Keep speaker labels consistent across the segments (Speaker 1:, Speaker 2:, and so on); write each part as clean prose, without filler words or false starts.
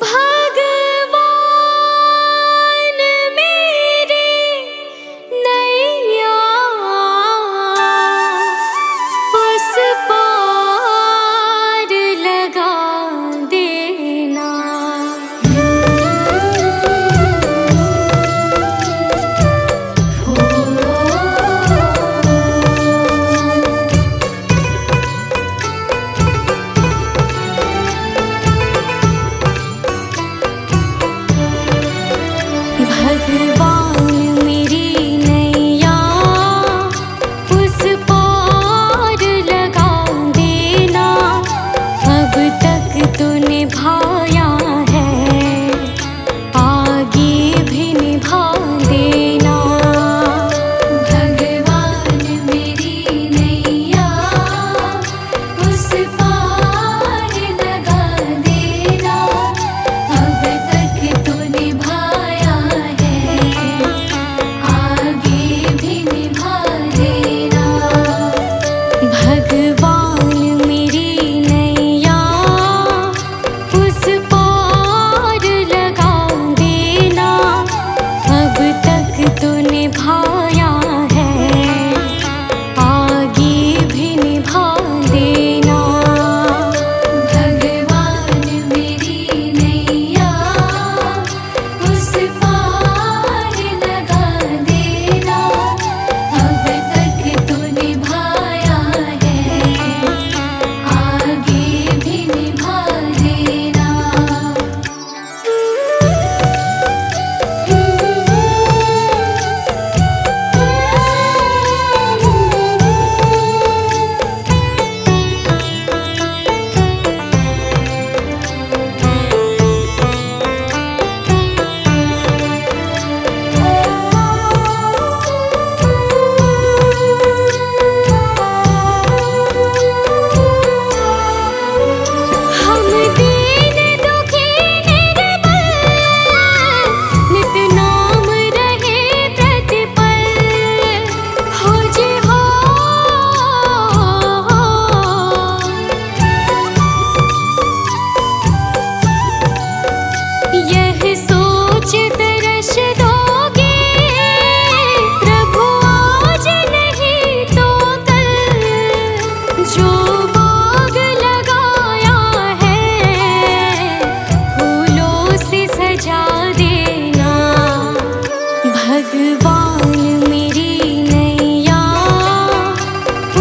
Speaker 1: भगवान मेरी नैया उस पार लगा देना। भगवान मेरी नैया उस पार लगा देना। अब तक तो निभाया है, आगे भी निभा देना। भगवान मेरी नैया उस पार लगा देना। अब तक तो निभाया है, आगे भी निभा देना। भगवान मेरी नैया उस पार लगा देना। अब तक तो निभाया है, आगे भी निभा देना। भगवान मेरी नैया उस पार लगा देना। अब तक तो निभाया है, आगे भी निभा देना। हम दीन दुखी निर्बल, नित नाम रहे प्रतिपल। हो जी हो, यह सोच तरस दोगे प्रभु आज नहीं तो कल। जो बाग लगाया है फूलों से सजा देना। भगवान मेरी नैया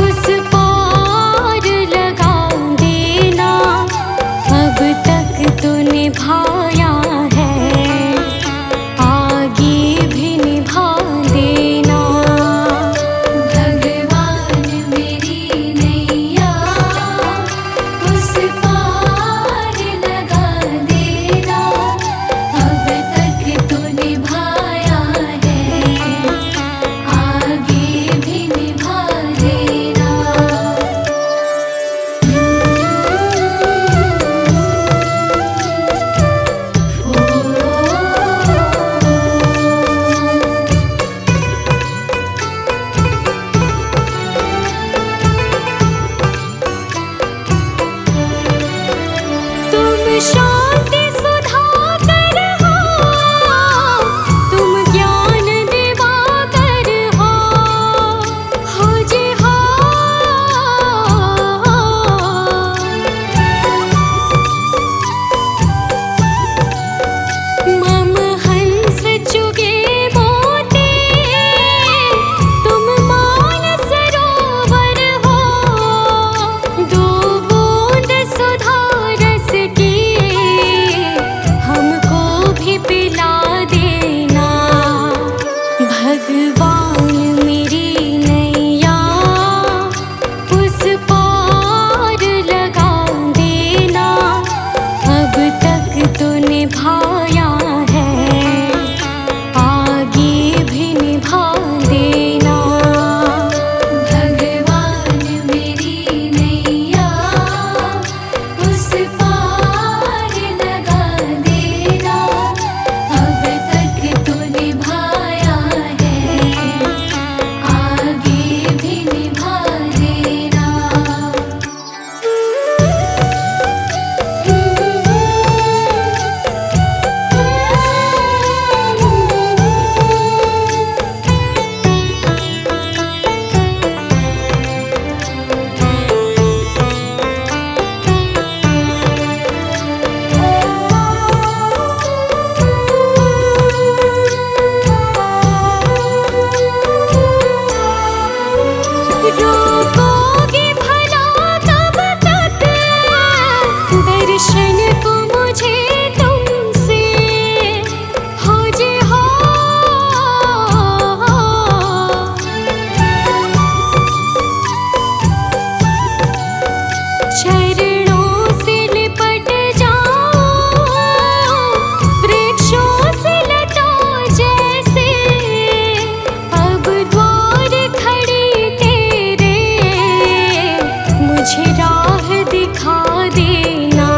Speaker 1: उस पार लगा देना। अब तक तो निभाया है, आगे भी निभा देना। भगवान मेरी नैया उस पार लगा देना। अब तक तो निभाया है, आगे भी निभा देना। दर्शन को मुझे तुमसे हो जे हो। चरणों से लिपट जाऊं वृक्षों से लटों जैसे, अब द्वार खड़ी तेरे मुझे राह दिखा देना।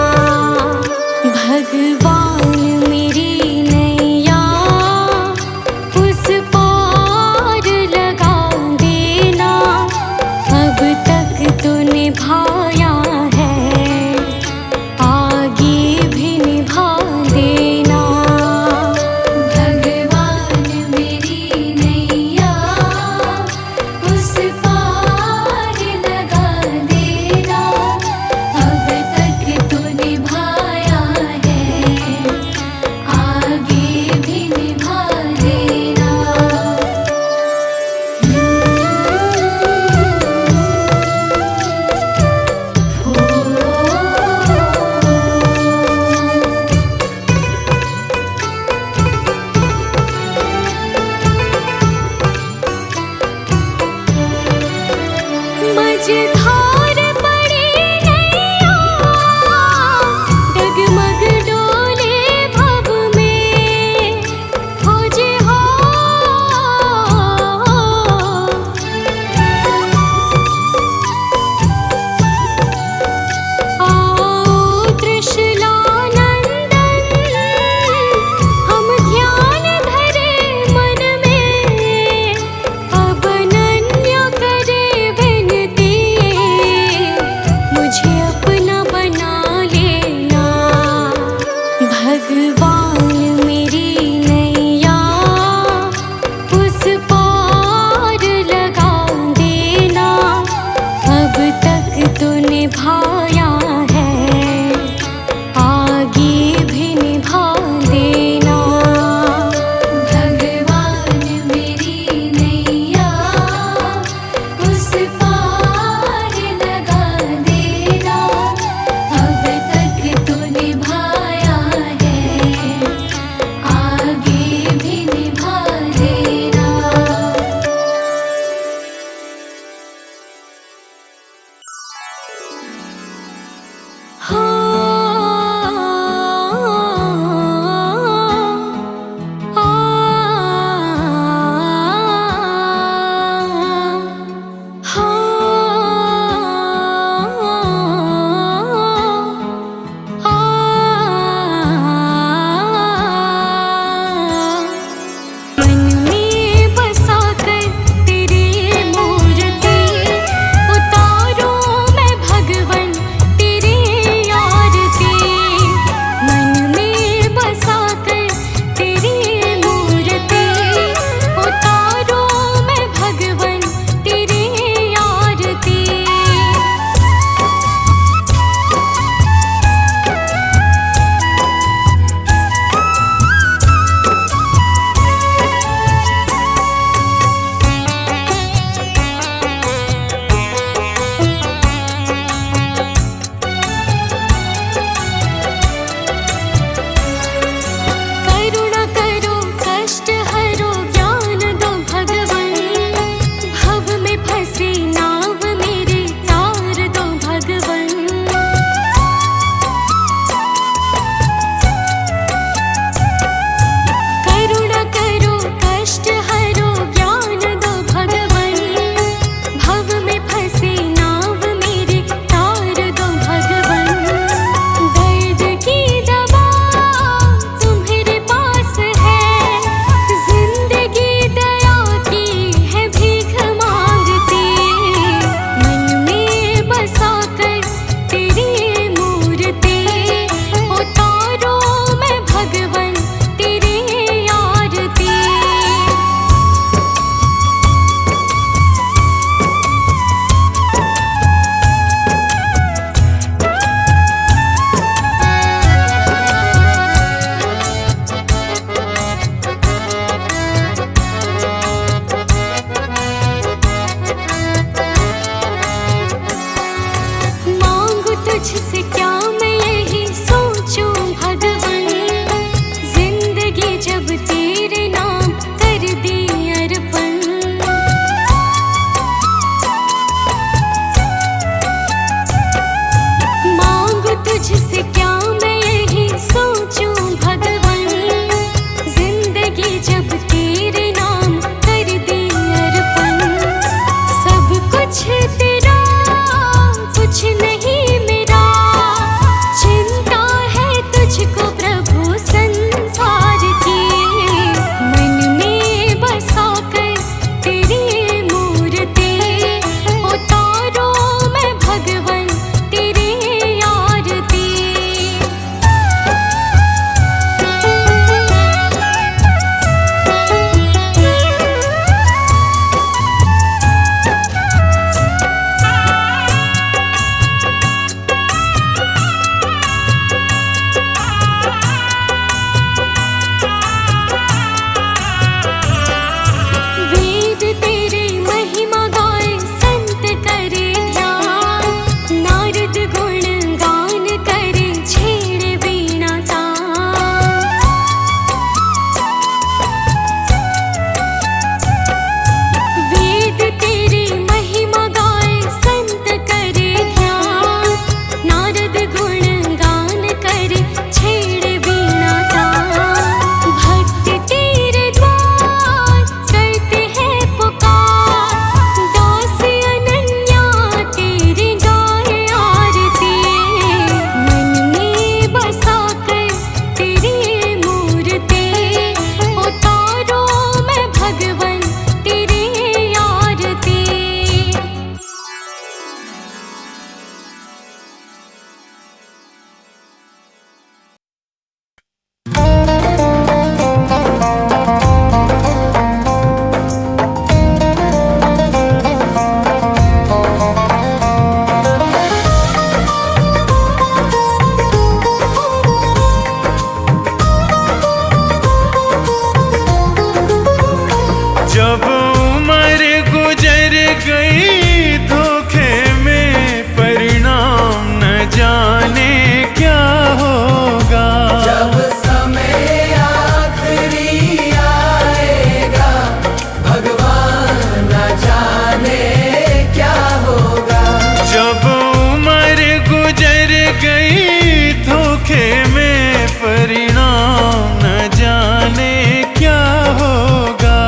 Speaker 2: गई धोखे में, परिणाम न जाने क्या होगा।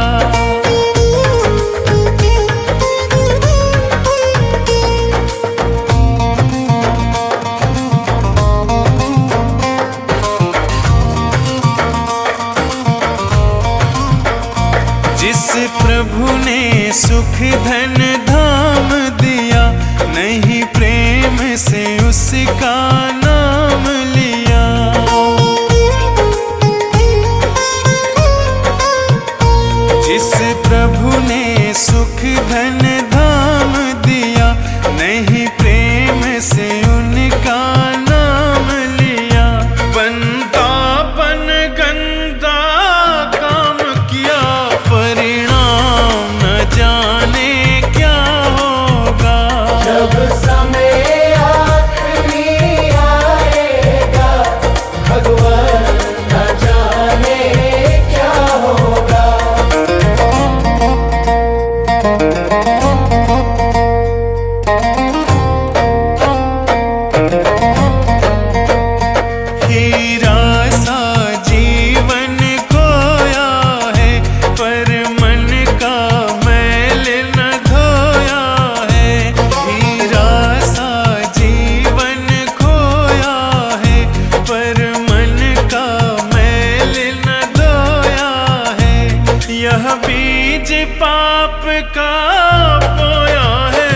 Speaker 2: जिस प्रभु ने सुख धन धाम दिया, नहीं प्रेम से उसका नाम लिया। जिस प्रभु ने सुख धन धाम दिया, नहीं प्रेम से उनका नाम लिया। बंदापन गंदा काम किया, परिणाम न जाने क्या होगा।
Speaker 3: जब समय आखिरी आएगा, भगवान न जाने क्या होगा।
Speaker 2: हीरा सा जीवन खोया है, पर मन का मैल न धोया है। हीरा सा जीवन खोया है, पर मन का मैल न धोया है। यह बीज पाप का बोया है,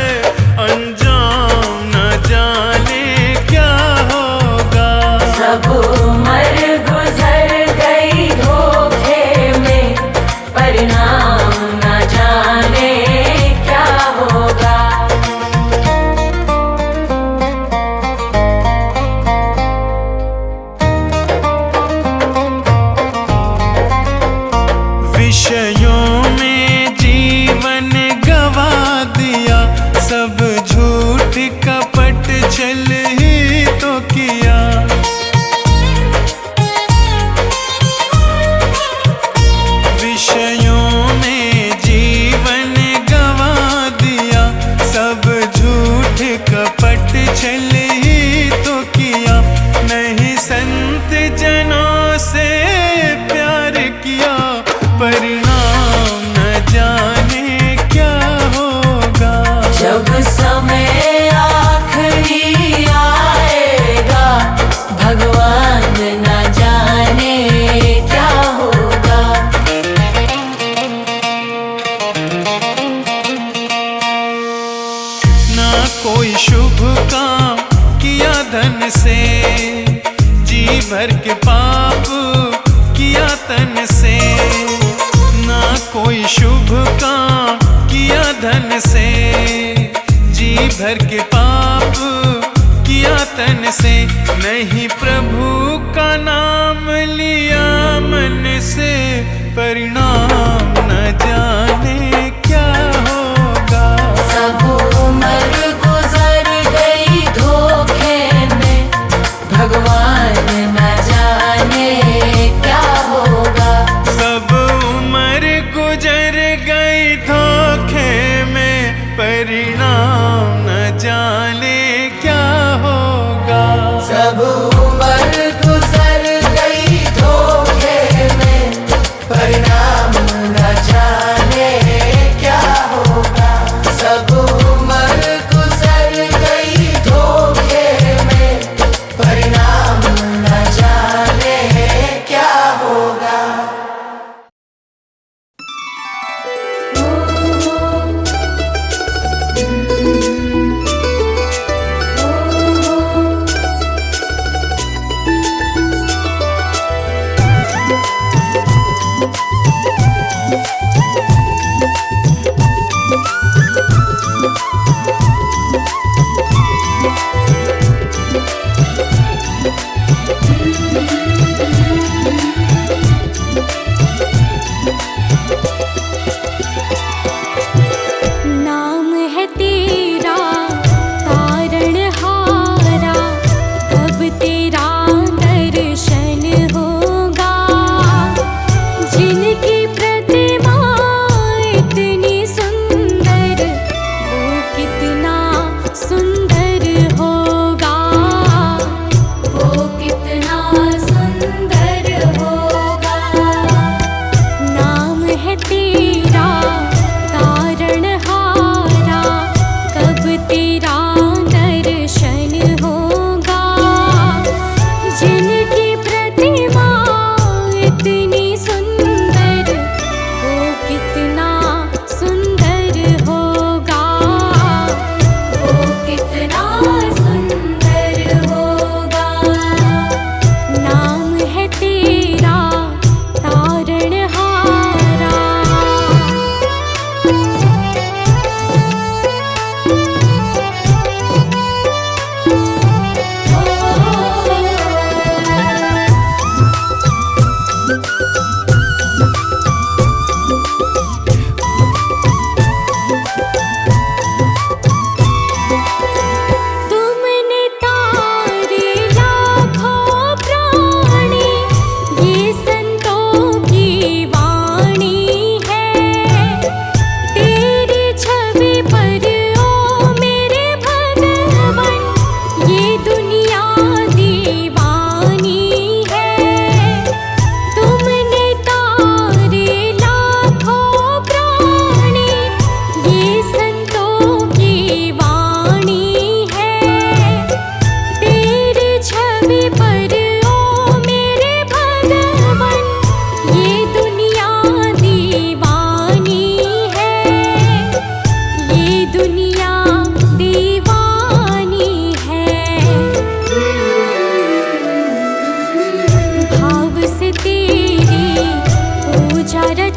Speaker 2: अंजाम न जाने क्या होगा।
Speaker 4: सब उम्र गुजर गई धोखे में, परिणाम न जाने क्या होगा।
Speaker 2: विषयों में जीवन गवा दिया, सब झूठ कपट छल ही तो किया। विषयों में जीवन गवा दिया, सब झूठ कपट छल ही तो किया। नहीं संत जनों से प्यार किया, परिणाम न जाने क्या होगा।
Speaker 4: जब समय आखिरी आएगा, भगवान न जाने क्या होगा।
Speaker 2: ना कोई शुभ काम किया धन से, जी भर के पाप किया तन से। ना कोई शुभ काम किया धन से, जी भर के पाप किया तन से। नहीं प्रभु का नाम लिया मन से, परिणाम न जाने क्या होगा।
Speaker 4: सब उम्र गुजर गई धोखे में, भगवान न जाने क्या होगा।
Speaker 2: सब उम्र गुजर गई धोखे में, परिणाम न जाने क्या होगा।
Speaker 3: सब उम्र गुजर गई धोखे में, परिणाम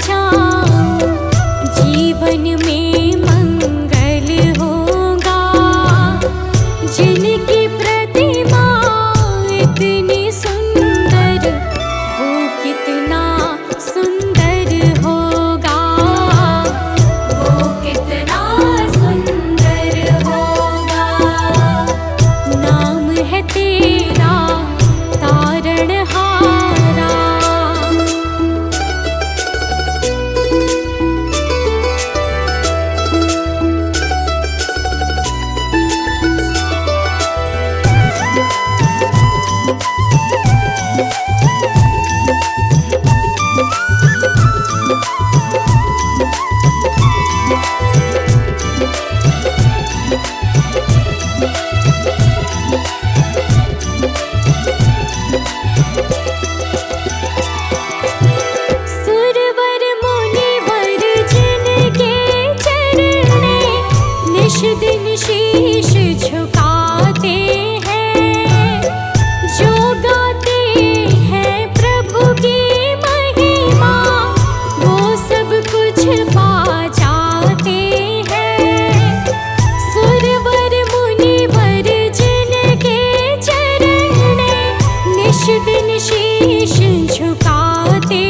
Speaker 1: जाऊं, जीवन में मंगल होगा। जिनकी प्रतिमा इतनी सुंदर, वो कितना सुंदर होगा, वो कितना सुंदर होगा। नाम है तेरा तारणहारा। सुरवर मुनिवर जिनके चरणे निश दिन शीश झुकाते हैं, जो गाते हैं प्रभु की महिमा, वो सब कुछ पा जाते हैं। सुरवर मुनिवर जिनके चरणे निश दिन शीश झुकाते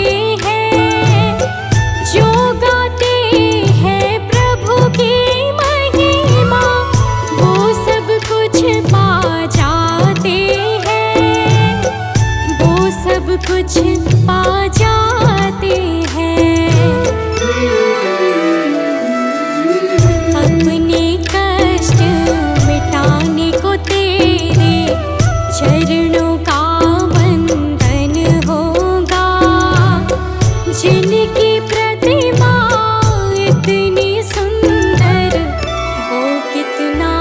Speaker 1: हैं, जो गाते हैं प्रभु की महिमा, वो सब कुछ पा जाते हैं, वो सब कुछ पा जाते हैं। अपने कष्ट मिटाने को तेरे चरणों का वंदन होगा। जिनकी प्रतिमा इतनी सुंदर, वो कितना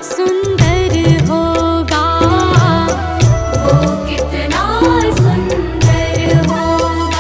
Speaker 1: सुंदर होगा, वो कितना सुंदर होगा।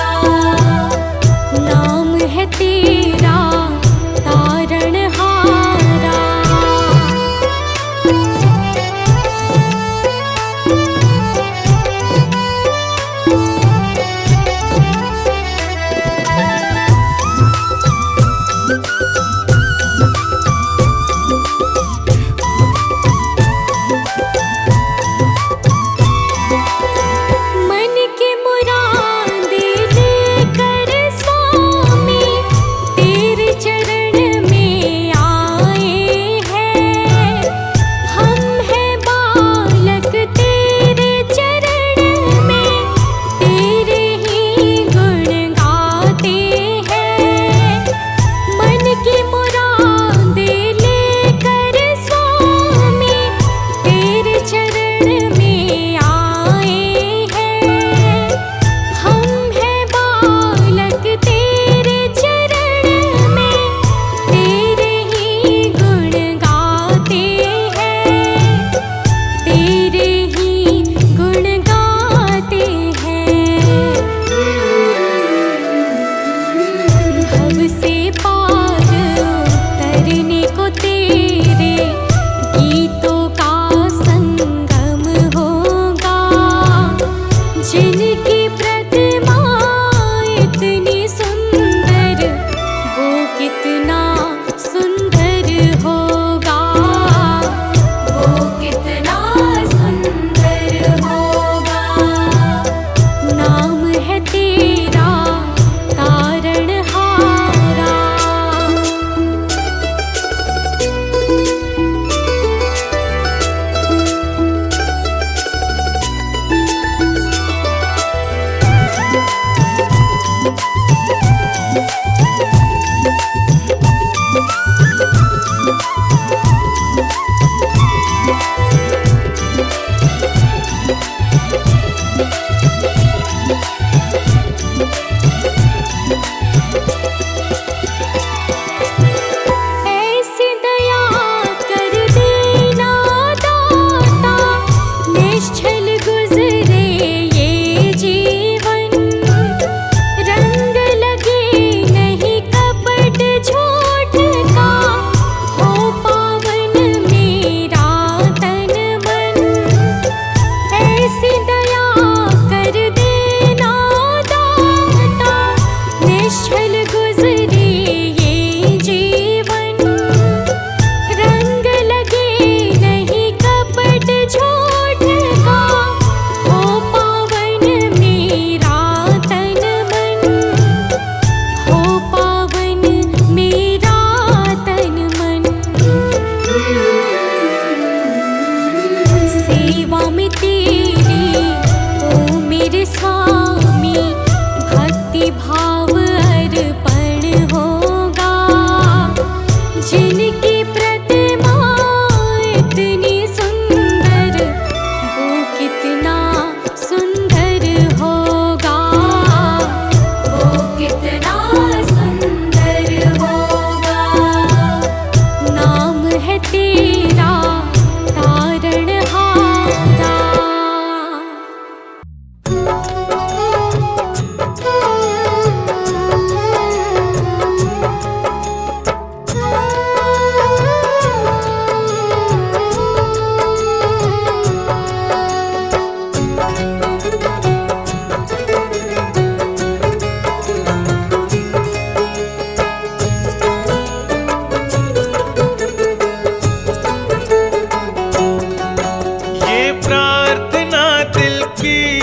Speaker 2: की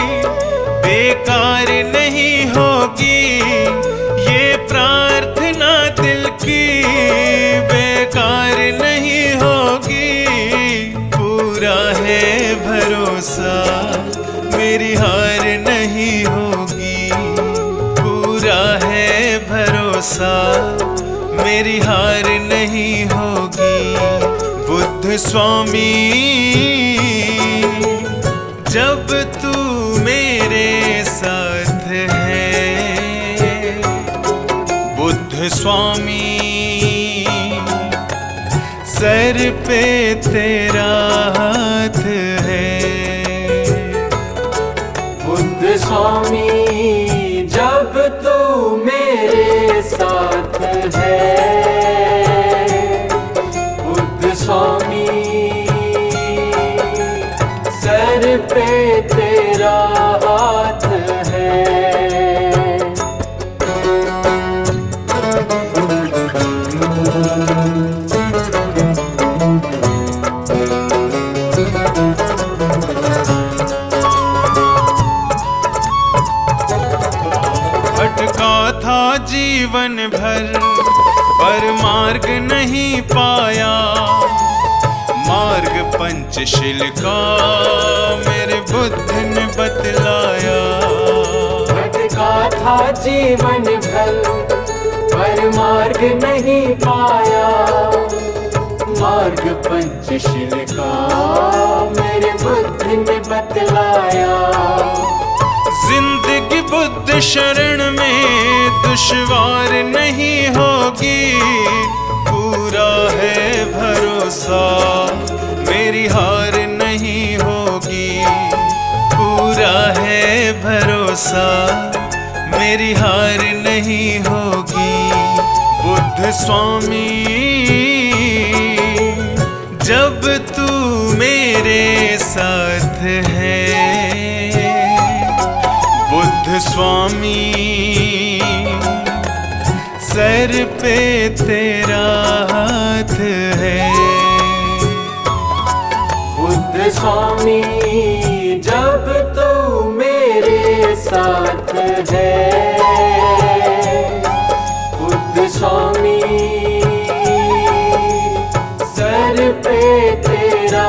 Speaker 2: बेकार नहीं होगी, ये प्रार्थना दिल की बेकार नहीं होगी। पूरा है भरोसा मेरी हार नहीं होगी, पूरा है भरोसा मेरी हार नहीं होगी। बुद्ध स्वामी जब तू मेरे साथ है, बुद्ध स्वामी सर पे तेरा हाथ है।
Speaker 3: बुद्ध स्वामी जब तू मेरे साथ है, बुद्ध स्वामी सर पे तेरा हाथ है।
Speaker 2: भटका था जीवन भर पर मार्ग नहीं पाया, मार्ग पंचशील का मेरे बुद्ध ने बतलाया।
Speaker 3: भटका था जीवन भर पर मार्ग नहीं पाया, मार्ग पंचशील का मेरे बुद्ध ने बतलाया।
Speaker 2: जिंदगी बुद्ध शरण में दुश्वार नहीं होगी, पूरा है भरोसा मेरी हार नहीं होगी, पूरा है भरोसा मेरी हार नहीं होगी। बुद्ध स्वामी जब तू मेरे साथ है, बुद्ध स्वामी सर पे तेरा हाथ है।
Speaker 3: बुद्ध स्वामी जब तू मेरे साथ है, बुद्ध स्वामी सर पे तेरा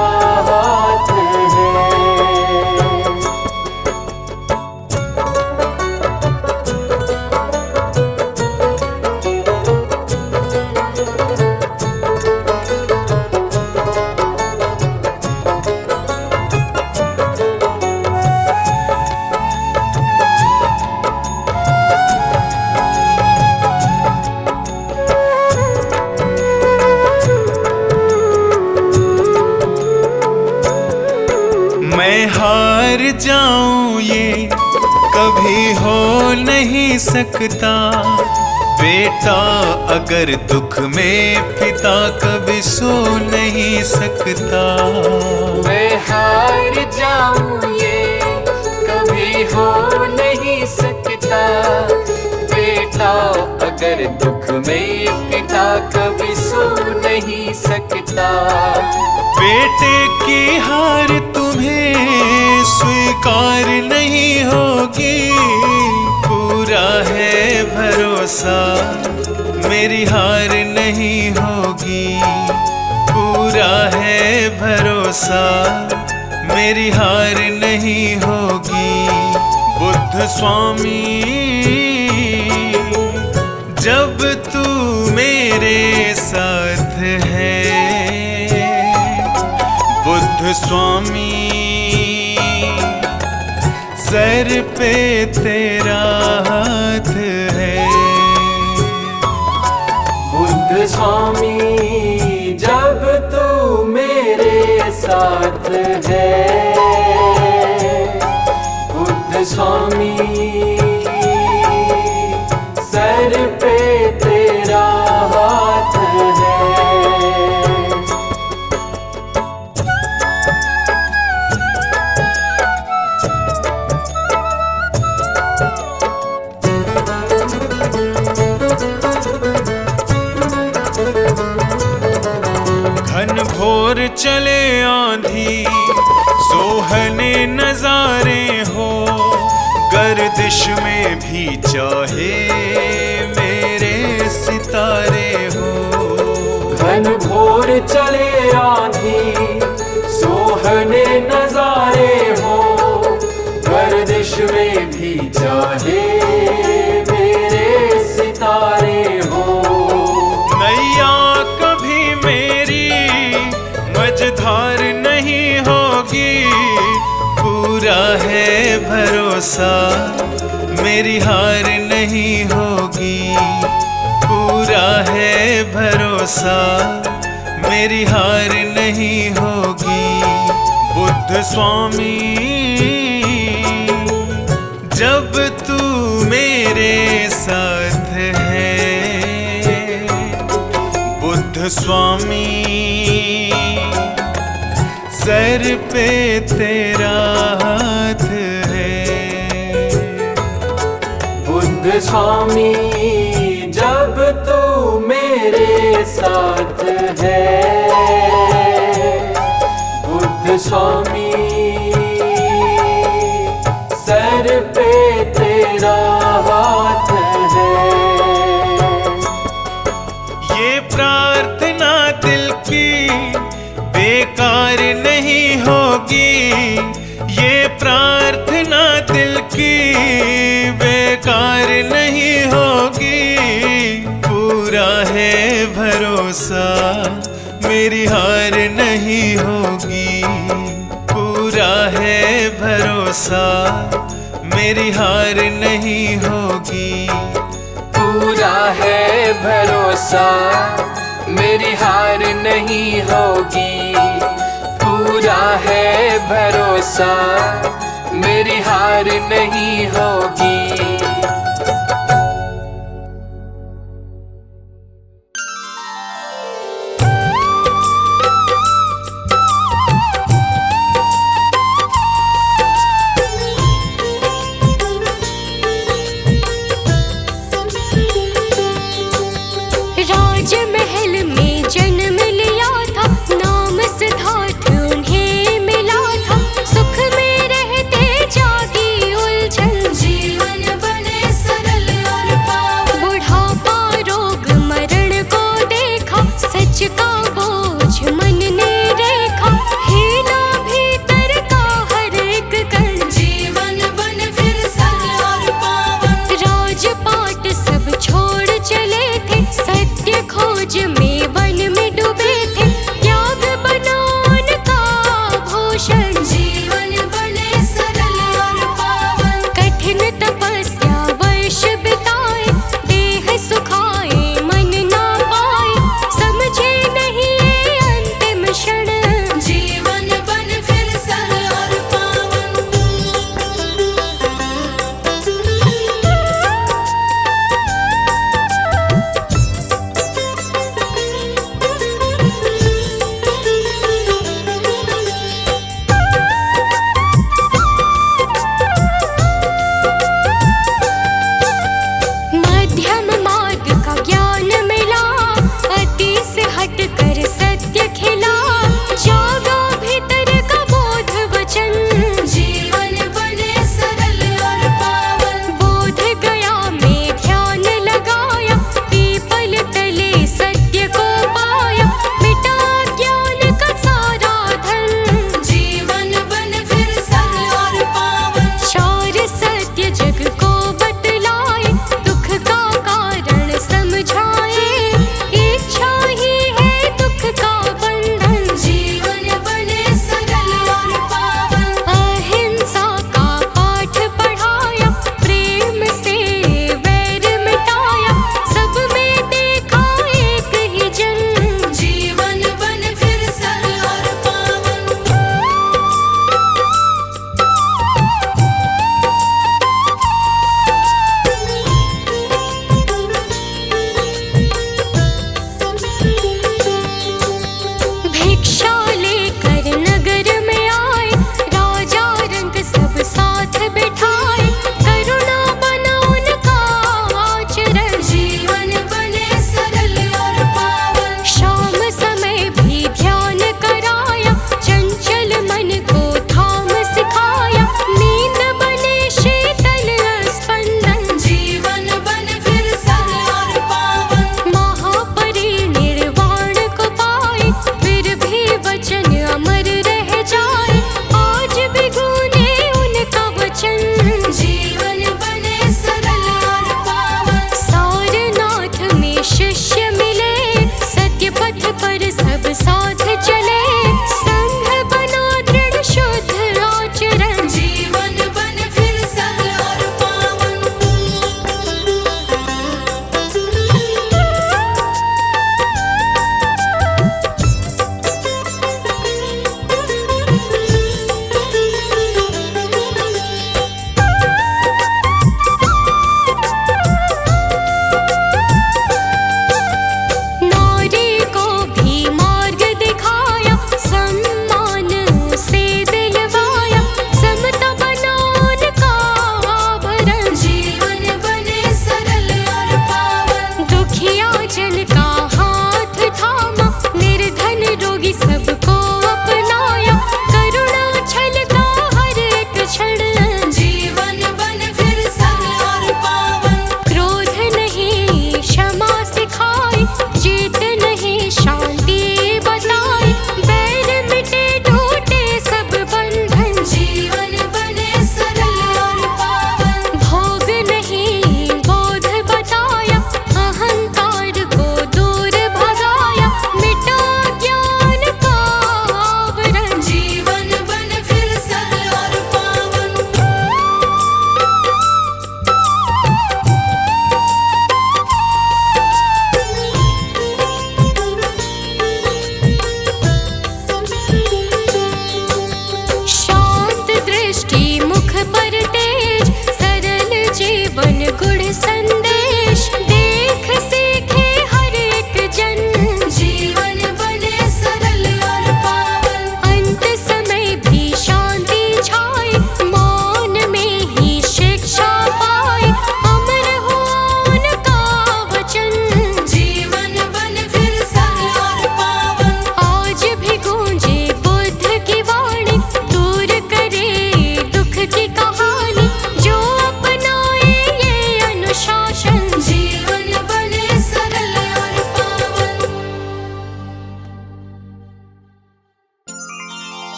Speaker 3: हाथ है।
Speaker 2: मैं हार जाऊं ये कभी हो नहीं सकता, बेटा अगर दुख में पिता कभी सो नहीं सकता।
Speaker 3: मैं हार जाऊं ये कभी हो नहीं सकता, बेटा अगर दुख में पिता कभी सो नहीं सकता।
Speaker 2: बेटे की हार तुम्हें स्वीकार नहीं होगी, पूरा है भरोसा मेरी हार नहीं होगी, पूरा है भरोसा मेरी हार नहीं होगी। बुद्ध स्वामी जब तू मेरे साथ है, बुद्ध स्वामी सर पे तेरा हाथ है।
Speaker 3: बुद्ध स्वामी जब तू मेरे साथ है, बुद्ध स्वामी सर पे तेरा हाथ है।
Speaker 2: घन घोर चले आंधी सोहने नजारे में भी चाहे मेरे सितारे हो।
Speaker 3: घन घोर चले आंधी सोहने नजारे हो, गर्दिश में भी चाहे मेरे सितारे हो।
Speaker 2: नैया कभी मेरी मझधार नहीं होगी, पूरा है भरोसा मेरी हार नहीं होगी। पूरा है भरोसा मेरी हार नहीं होगी। बुद्ध स्वामी जब तू मेरे साथ है, बुद्ध स्वामी सर पे तेरा हाथ है।
Speaker 3: बुद्ध स्वामी जब तू मेरे साथ है, बुद्ध स्वामी सर पे तेरा हाथ है।
Speaker 2: ये प्रार्थना दिल की बेकार नहीं होगी, ये प्रार्थना दिल की बेकार नहीं होगी। पूरा है भरोसा मेरी हार नहीं होगी। पूरा है भरोसा मेरी हार नहीं होगी।
Speaker 3: पूरा है भरोसा मेरी हार नहीं होगी। पूरा है भरोसा मेरी हार नहीं होगी।